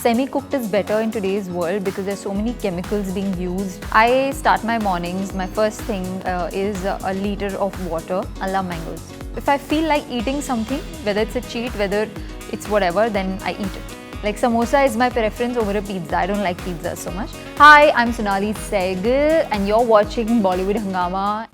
semi-cooked is better in today's world because there's so many chemicals being used. I start my mornings, my first thing is a liter of water. I love mangoes. If I feel like eating something, whether it's a cheat, whether it's whatever, then I eat it. Like samosa is my preference over a pizza. I don't like pizza so much. Hi, I'm Sonali Sehgal and you're watching Bollywood Hungama.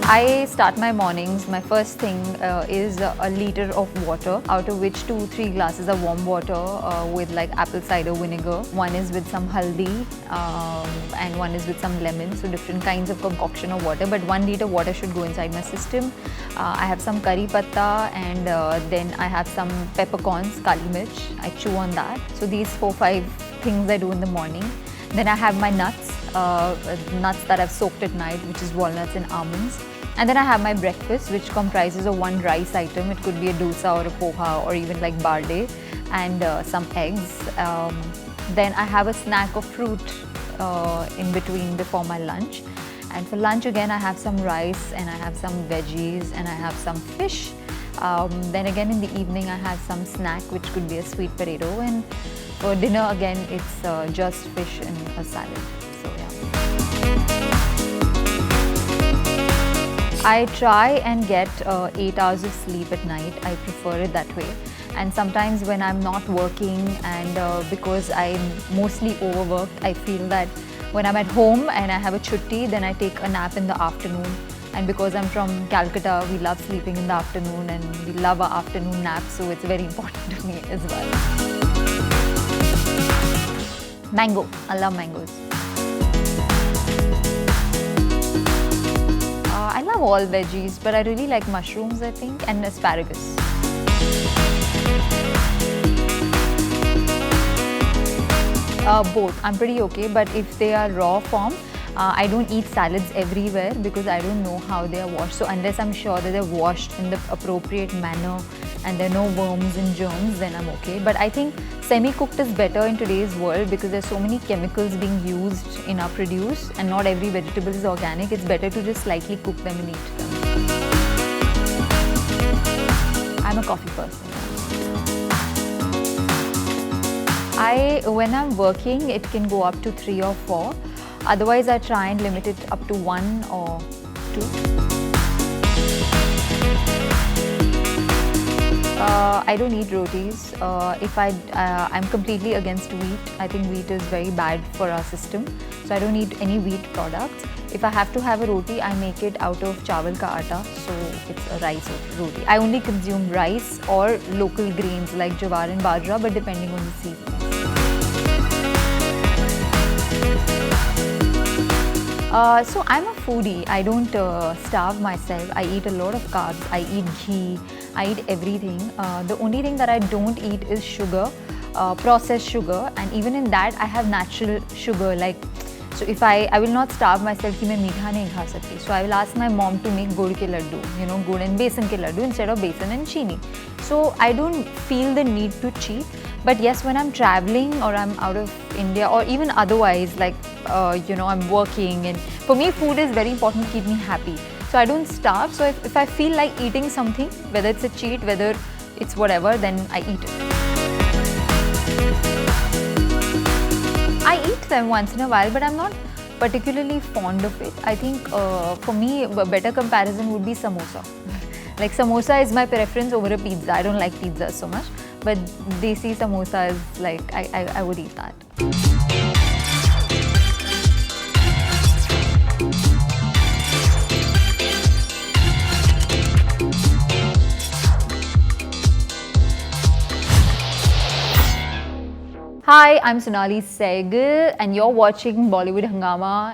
I start my mornings, my first thing is a liter of water, out of which 2-3 glasses are warm water with like apple cider vinegar. One is with some haldi and one is with some lemon, so different kinds of concoction of water, but 1 liter water should go inside my system. I have some curry patta and then I have some peppercorns, kali mirch. I chew on that. So these 4-5 things I do in the morning. Then I have my nuts, nuts that I've soaked at night, which is walnuts and almonds. And then I have my breakfast, which comprises of 1 rice item. It could be a dosa or a poha or even like barley, and some eggs. Then I have a snack of fruit in between before my lunch. And for lunch again, I have some rice and I have some veggies and I have some fish. Then again in the evening, I have some snack, which could be a sweet potato. And for dinner again, it's just fish and a salad. So yeah. I try and get 8 hours of sleep at night. I prefer it that way. And sometimes when I'm not working and because I'm mostly overworked, I feel that when I'm at home and I have a chutti, then I take a nap in the afternoon. And because I'm from Calcutta, we love sleeping in the afternoon and we love our afternoon naps, so it's very important to me as well. Mango. I love mangoes. I love all veggies, but I really like mushrooms, I think, and asparagus. Both. I'm pretty okay, but if they are raw form, I don't eat salads everywhere because I don't know how they are washed. So unless I'm sure that they're washed in the appropriate manner and there are no worms and germs, then I'm okay. But I think semi-cooked is better in today's world because there's so many chemicals being used in our produce and not every vegetable is organic. It's better to just slightly cook them and eat them. I'm a coffee person. When I'm working, it can go up to 3 or 4. Otherwise, I try and limit it up to 1 or 2. I don't eat rotis. I'm completely against wheat. I think wheat is very bad for our system. So I don't eat any wheat products. If I have to have a roti, I make it out of chawal ka atta. So it's a rice roti. I only consume rice or local grains like jawar and bajra, but depending on the season. So I'm a foodie. I don't starve myself. I eat a lot of carbs. I eat ghee. I eat everything. The only thing that I don't eat is sugar, processed sugar, and even in that I have natural sugar. Like, so if I will not starve myself कि मैं मीठा नहीं खा सकती. So I will ask my mom to make gur ke laddu, you know, gur and besan ke laddu instead of besan and chini. So I don't feel the need to cheat. But yes, when I'm traveling or I'm out of India or even otherwise, like you know, I'm working, and for me food is very important to keep me happy. So I don't starve. So if I feel like eating something, whether it's a cheat, whether it's whatever, then I eat it. I eat them once in a while, but I'm not particularly fond of it. I think for me, a better comparison would be samosa. Like samosa is my preference over a pizza. I don't like pizza so much, but desi samosa is like, I would eat that. Hi, I'm Sonali Sehgal and you're watching Bollywood Hungama.